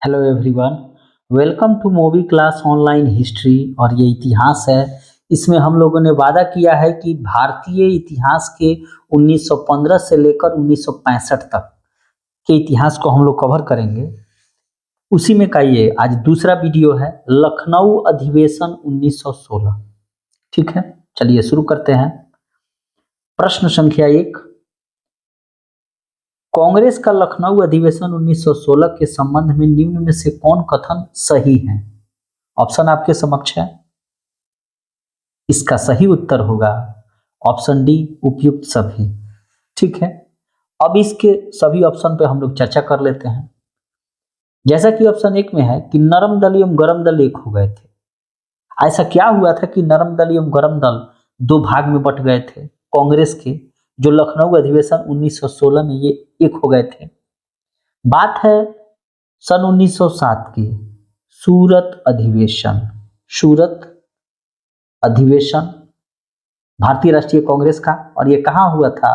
Hello everyone, welcome to movie class online history. और ये इतिहास है। इसमें हम लोगों ने वादा किया है कि भारतीय इतिहास के 1915 से लेकर 1965 तक के इतिहास को हम लोग कवर करेंगे। उसी में का ये आज दूसरा वीडियो है, लखनऊ अधिवेशन 1916। ठीक है, चलिए शुरू करते हैं। प्रश्न संख्या 1, कांग्रेस का लखनऊ अधिवेशन 1916 के संबंध में निम्न में से कौन कथन सही है? ऑप्शन आपके समक्ष है। इसका सही उत्तर होगा ऑप्शन डी, उपयुक्त सभी। ठीक है, अब इसके सभी ऑप्शन पे हम लोग चर्चा कर लेते हैं। जैसा कि ऑप्शन 1 में है कि नरम दल एवं गरम दल एक हो गए थे। ऐसा क्या हुआ था कि नरम दल एवं गरम दल दो भाग में बट गए थे कांग्रेस के, जो लखनऊ अधिवेशन 1916 में ये एक हो गए थे। बात है सन 1907 की, सूरत अधिवेशन। सूरत अधिवेशन भारतीय राष्ट्रीय कांग्रेस का, और ये कहाँ हुआ था?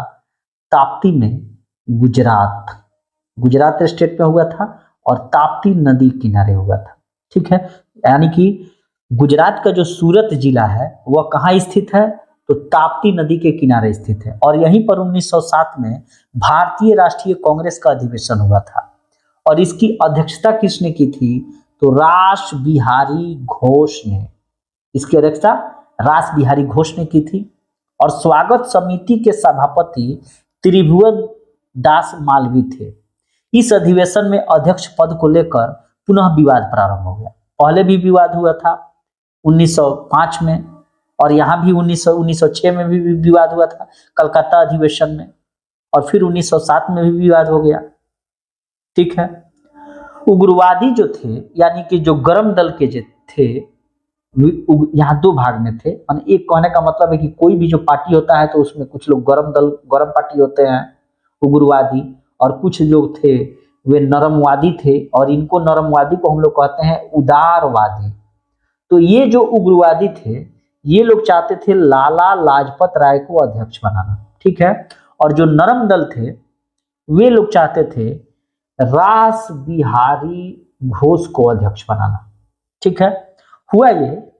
ताप्ती में, गुजरात। गुजरात स्टेट में हुआ था और ताप्ती नदी किनारे हुआ था। ठीक है, यानी कि गुजरात का जो सूरत जिला है वह कहाँ स्थित है? तो ताप्ती नदी के किनारे स्थित है। और यहीं पर 1907 में भारतीय राष्ट्रीय कांग्रेस का अधिवेशन हुआ था। और इसकी अध्यक्षता किसने की थी? तो रास बिहारी घोष ने। इसकी अध्यक्षता रास बिहारी घोष ने की थी। और स्वागत समिति के सभापति त्रिभुवन दास मालवीय थे। इस अधिवेशन में अध्यक्ष पद को लेकर पुनः विवाद प्रारंभ हो गया। पहले भी विवाद हुआ था 1905 में, और यहाँ भी 1906 में भी विवाद हुआ था कलकत्ता अधिवेशन में, और फिर 1907 में भी विवाद हो गया। ठीक है, उग्रवादी जो थे, यानी कि जो गरम दल के जो थे, यहाँ दो भाग में थे। एक कहने का मतलब है कि कोई भी जो पार्टी होता है तो उसमें कुछ लोग गरम दल, गरम पार्टी होते हैं, उग्रवादी, और कुछ जो थे वे नरमवादी थे, और इनको नरमवादी को हम लोग कहते हैं उदारवादी। तो ये जो उग्रवादी थे, ये लोग चाहते थे लाला लाजपत राय को अध्यक्ष बनाना। ठीक है, और जो नरम दल थे वे लोग चाहते थे रास बिहारी घोष को अध्यक्ष बनाना। ठीक है, हुआ ये।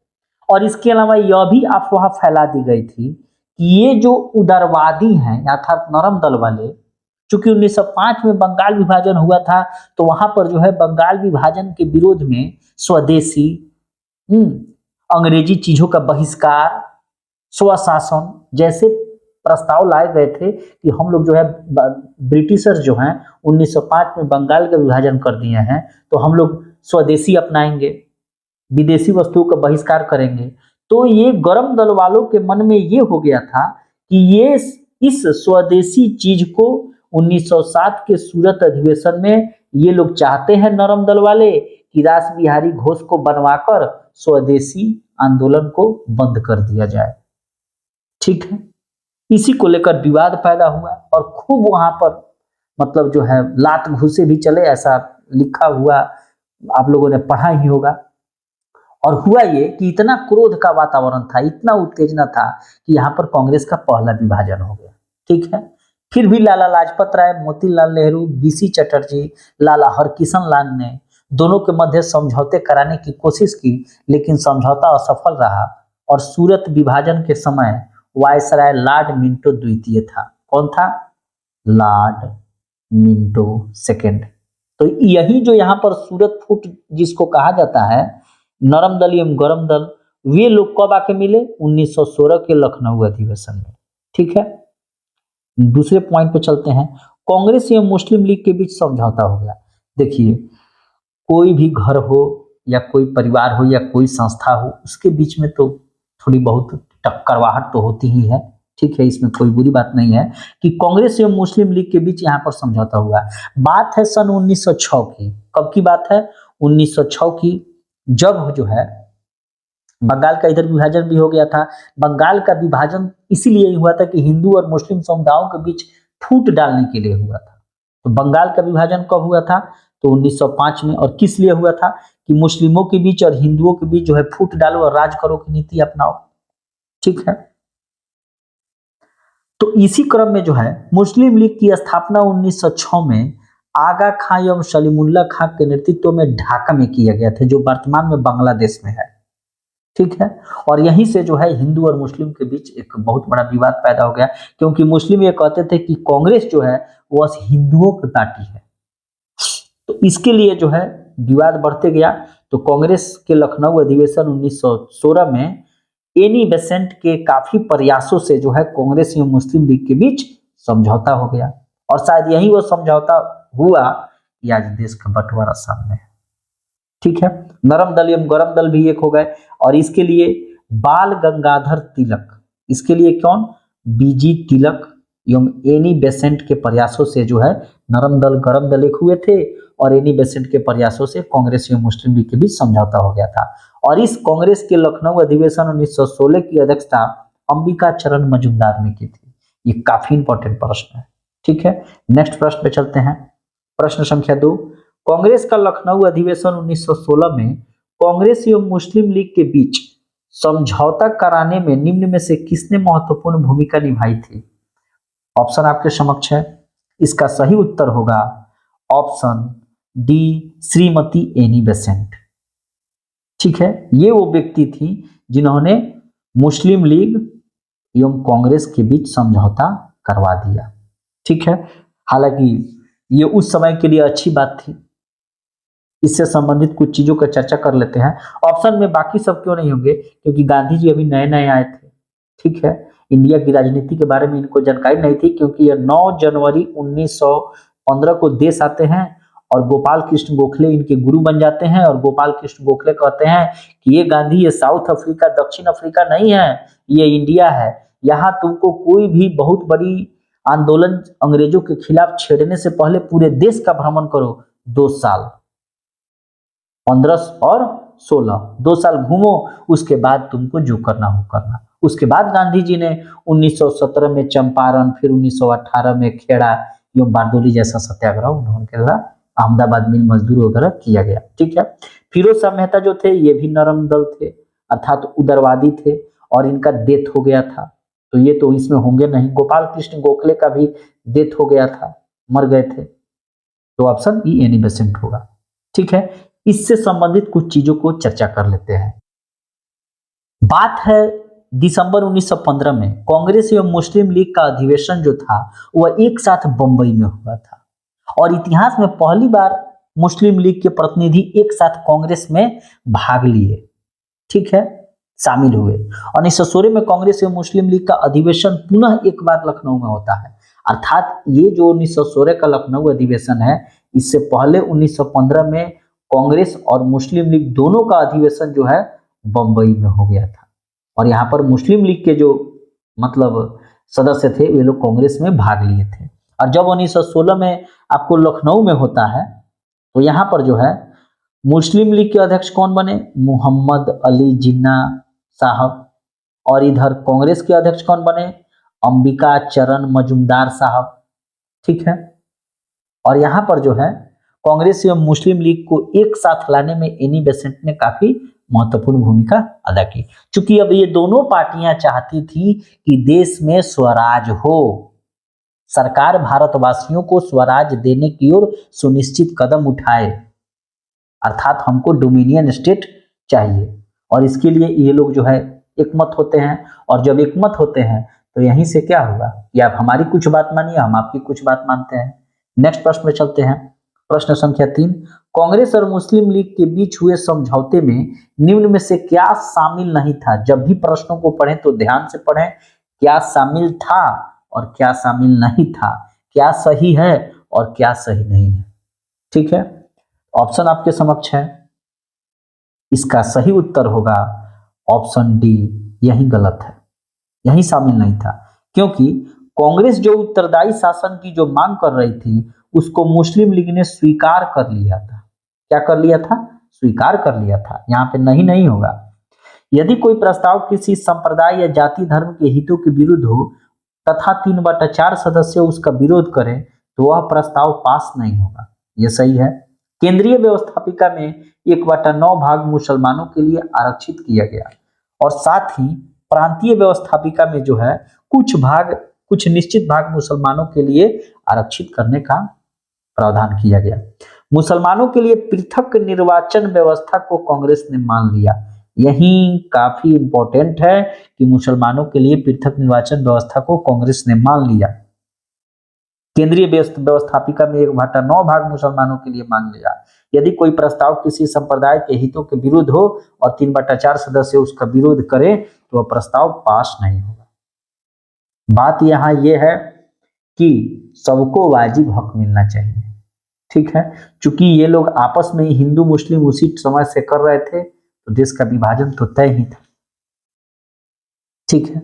और इसके अलावा यह भी अफवाह फैला दी गई थी कि ये जो उदारवादी हैं अर्थात नरम दल वाले, चूंकि 1905 में बंगाल विभाजन हुआ था, तो वहां पर जो है बंगाल विभाजन के विरोध में स्वदेशी, अंग्रेजी चीजों का बहिष्कार, स्वशासन जैसे प्रस्ताव लाए गए थे कि हम लोग जो है, ब्रिटिशर्स जो हैं 1905 में बंगाल का विभाजन कर दिए हैं, तो हम लोग स्वदेशी अपनाएंगे, विदेशी वस्तुओं का बहिष्कार करेंगे। तो ये गरम दल वालों के मन में ये हो गया था कि ये इस स्वदेशी चीज को 1907 के सूरत अधिवेशन में ये लोग चाहते हैं, नरम दल वाले, कि रास बिहारी घोष को बनवाकर स्वदेशी आंदोलन को बंद कर दिया जाए। ठीक है, इसी को लेकर विवाद पैदा हुआ और खूब वहां पर मतलब जो है लात घूसे भी चले, ऐसा लिखा हुआ आप लोगों ने पढ़ा ही होगा। और हुआ ये कि इतना क्रोध का वातावरण था, इतना उत्तेजना था कि यहाँ पर कांग्रेस का पहला विभाजन हो गया। ठीक है, फिर भी लाला लाजपत राय, मोतीलाल नेहरू, बीसी चटर्जी, लाला हरकिशन लाल ने दोनों के मध्य समझौते कराने की कोशिश की, लेकिन समझौता असफल रहा। और सूरत विभाजन के समय वायसराय लॉर्ड मिंटो द्वितीय था। कौन था? Lord Minto second. तो यही जो यहाँ पर सूरत फूट जिसको कहा जाता है, नरम दल एवं गरम दल, वे लोग कब आके मिले? 1916 के लखनऊ अधिवेशन में। ठीक है, दूसरे पॉइंट पे चलते हैं। कांग्रेस एवं मुस्लिम लीग के बीच समझौता हो गया। देखिए, कोई भी घर हो या कोई परिवार हो या कोई संस्था हो, उसके बीच में तो थोड़ी बहुत टक्करवाहट तो होती ही है। ठीक है, इसमें कोई बुरी बात नहीं है कि कांग्रेस एवं मुस्लिम लीग के बीच यहाँ पर समझौता हुआ। बात है सन 1906 की। कब की बात है? 1906 की, जब जो है बंगाल का इधर विभाजन भी हो गया था। बंगाल का विभाजन इसीलिए हुआ था कि हिंदू और मुस्लिम समुदायों के बीच फूट डालने के लिए हुआ था। तो बंगाल का विभाजन कब हुआ था? तो 1905 में। और किस लिए हुआ था? कि मुस्लिमों के बीच और हिंदुओं के बीच जो है फूट डालो और राज करो की नीति अपनाओ। ठीक है, तो इसी क्रम में जो है मुस्लिम लीग की स्थापना 1906 में आगा खां एवं सलीमुल्लाह खां के नेतृत्व में ढाका में किया गया था, जो वर्तमान में बांग्लादेश में है। ठीक है। और यहीं से जो है हिंदू और मुस्लिम के बीच एक बहुत बड़ा विवाद पैदा हो गया, क्योंकि मुस्लिम ये कहते थे कि कांग्रेस जो है वो हिंदुओं की पार्टी है। तो इसके लिए जो है विवाद बढ़ते गया। तो कांग्रेस के लखनऊ अधिवेशन 1916 में एनी बेसेंट के काफी प्रयासों से जो है कांग्रेस एवं मुस्लिम लीग के बीच समझौता हो गया, और शायद यही वो समझौता हुआ कि आज देश का बंटवारा सामने है। ठीक है। नरम दल एवं गरम दल भी एक हो गए, और इसके लिए बाल गंगाधर तिलक, इसके लिए कौन, बीजी तिलक एवं एनी बेसेंट के प्रयासों से जो है नरम दल गरम दल एक हुए थे, और एनी बेसेंट के प्रयासों से कांग्रेस एवं मुस्लिम लीग के बीच समझौता हो गया था। और इस कांग्रेस के लखनऊ अधिवेशन 1916 की अध्यक्षता अंबिका चरण मजूमदार ने की थी। ये काफी इंपॉर्टेंट प्रश्न है। ठीक है। नेक्स्ट प्रश्न पे चलते हैं। प्रश्न संख्या 2, कांग्रेस का लखनऊ अधिवेशन 1916 में कांग्रेस एवं मुस्लिम लीग के बीच समझौता कराने में निम्न में से किसने महत्वपूर्ण भूमिका निभाई थी? ऑप्शन आपके समक्ष है। इसका सही उत्तर होगा option D, Shrimati Annie Besant. ठीक है। ये वो व्यक्ति थी जिन्होंने मुस्लिम लीग एवं कांग्रेस के बीच समझौता करवा दिया। ठीक है। हालांकि ये उस समय के लिए अच्छी बात थी। इससे संबंधित कुछ चीजों का चर्चा कर लेते हैं। ऑप्शन में बाकी सब क्यों नहीं होंगे, क्योंकि गांधी जी अभी नए नए आए थे। ठीक है। इंडिया की राजनीति के बारे में इनको जानकारी नहीं थी, क्योंकि यह 9 जनवरी 1915 को देश आते हैं, और गोपाल कृष्ण गोखले इनके गुरु बन जाते हैं। और गोपाल कृष्ण गोखले कहते हैं कि ये गांधी, ये साउथ अफ्रीका दक्षिण अफ्रीका नहीं है, ये इंडिया है। यहाँ तुमको कोई भी बहुत बड़ी आंदोलन अंग्रेजों के खिलाफ छेड़ने से पहले पूरे देश का भ्रमण करो, 2 साल, 15 और 16, 2 साल घूमो, उसके बाद तुमको जो करना हो करना। उसके बाद गांधी जी ने 1917 में चंपारण, फिर 1918 में खेड़ा एवं बारडोली जैसा सत्याग्रह उन्होंने द्वारा अहमदाबाद मिल मजदूर वगैरह किया गया। ठीक है। फिरोज शाह मेहता जो थे ये भी नरम दल थे, अर्थात उदारवादी थे, और इनका डेथ हो गया था, तो ये तो इसमें होंगे नहीं। गोपाल कृष्ण गोखले का भी डेथ हो गया था, मर गए थे, तो ऑप्शन ई एनी बेसेंट होगा। ठीक है। इससे संबंधित कुछ चीजों को चर्चा कर लेते हैं। बात है दिसंबर 1915 में कांग्रेस एवं मुस्लिम लीग का अधिवेशन जो था वह एक साथ बंबई में हुआ था, और इतिहास में पहली बार मुस्लिम लीग के प्रतिनिधि एक साथ कांग्रेस में भाग लिए। ठीक है, शामिल हुए। 1916 में कांग्रेस एवं मुस्लिम लीग का अधिवेशन पुनः एक बार लखनऊ में होता है, अर्थात ये जो 1916 का लखनऊ अधिवेशन है, इससे पहले 1915 में कांग्रेस और मुस्लिम लीग दोनों का अधिवेशन जो है बंबई में हो गया था, और यहाँ पर मुस्लिम लीग के जो मतलब सदस्य थे वे लोग कांग्रेस में भाग लिए थे। और जब 1916 में आपको लखनऊ में होता है, तो यहाँ पर जो है मुस्लिम लीग के अध्यक्ष कौन बने, मोहम्मद अली जिन्ना साहब, और इधर कांग्रेस के अध्यक्ष कौन बने, अंबिका चरण मजूमदार साहब। ठीक है। और यहाँ पर जो है कांग्रेस एवं मुस्लिम लीग को एक साथ लाने में एनी बेसेंट ने काफी महत्वपूर्ण भूमिका अदा की, क्योंकि अब ये दोनों पार्टियां चाहती थी कि देश में स्वराज हो, सरकार भारतवासियों को स्वराज देने की ओर सुनिश्चित कदम उठाए, अर्थात हमको डोमिनियन स्टेट चाहिए। और इसके लिए ये लोग जो है एकमत होते हैं, और जब एकमत होते हैं तो यहीं से क्या होगा कि आप हमारी कुछ बात मानिए, हम आपकी कुछ बात मानते हैं। नेक्स्ट प्रश्न में चलते हैं। प्रश्न संख्या 3, कांग्रेस और मुस्लिम लीग के बीच हुए समझौते में निम्न में से क्या शामिल नहीं था? जब भी प्रश्नों को पढ़ें तो ध्यान से पढ़ें, क्या शामिल था और क्या शामिल नहीं था, क्या सही है और क्या सही नहीं है। ठीक है। ऑप्शन आपके समक्ष है। इसका सही उत्तर होगा ऑप्शन डी, यही गलत है, यही शामिल नहीं था, क्योंकि कांग्रेस जो उत्तरदायी शासन की जो मांग कर रही थी उसको मुस्लिम लीग ने स्वीकार कर लिया था। क्या कर लिया था? स्वीकार कर लिया था। यहाँ पे नहीं नहीं होगा। यदि कोई प्रस्ताव किसी संप्रदाय या जाति धर्म के हितों के विरुद्ध हो तथा 3/4 सदस्य उसका विरोध करें तो वह प्रस्ताव पास नहीं होगा। यह सही है। केंद्रीय व्यवस्थापिका में 1/9 भाग मुसलमानों के लिए आरक्षित किया गया, और साथ ही प्रांतीय व्यवस्थापिका में जो है कुछ निश्चित भाग मुसलमानों के लिए आरक्षित करने का प्रावधान किया गया। मुसलमानों के लिए पृथक निर्वाचन व्यवस्था को कांग्रेस ने मान लिया। यही काफी इंपॉर्टेंट है कि मुसलमानों के लिए पृथक निर्वाचन व्यवस्था को कांग्रेस ने मान लिया। केंद्रीय व्यवस्थापिका में 1/9 भाग मुसलमानों के लिए मांग लिया। यदि कोई प्रस्ताव किसी संप्रदाय के हितों के विरुद्ध हो और 3/4 सदस्य उसका विरोध करें तो वह प्रस्ताव पास नहीं होगा। बात यहाँ यह है कि सबको वाजिब हक मिलना चाहिए, ठीक है। चूंकि ये लोग आपस में ही हिंदू मुस्लिम उसी समय से कर रहे थे तो देश का विभाजन तो तय ही था, ठीक है।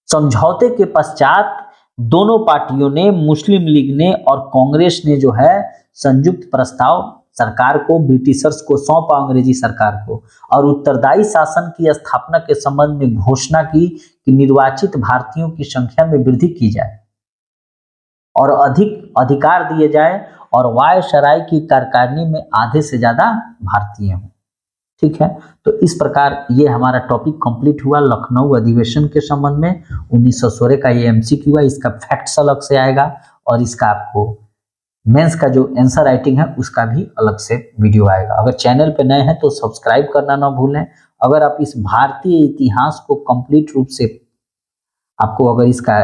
समझौते के पश्चात दोनों पार्टियों ने, मुस्लिम लीग ने और कांग्रेस ने जो है संयुक्त प्रस्ताव सरकार को, ब्रिटिशर्स को सौंपा, अंग्रेजी सरकार को, और उत्तरदायी शासन की स्थापना के संबंध में घोषणा की कि निर्वाचित भारतीयों की संख्या में वृद्धि की जाए और अधिक अधिकार दिए जाए और वायसराय की कार्यकारिणी में आधे से ज्यादा भारतीय हों, ठीक है। तो इस प्रकार ये हमारा टॉपिक कंप्लीट हुआ लखनऊ अधिवेशन के संबंध में। 1916 का ये एमसीक्यू है, इसका फैक्ट्स अलग से आएगा और इसका आपको मेंस का जो आंसर राइटिंग है उसका भी अलग से वीडियो आएगा। अगर चैनल पे नए हैं तो सब्सक्राइब करना ना भूलें। अगर आप इस भारतीय इतिहास को कंप्लीट रूप से, आपको अगर इसका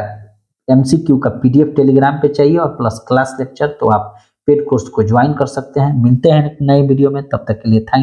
एमसीक्यू का पीडीएफ टेलीग्राम पे चाहिए और प्लस क्लास लेक्चर, तो आप पेड कोर्स को ज्वाइन कर सकते हैं। मिलते हैं नए वीडियो में, तब तक के लिए थैंक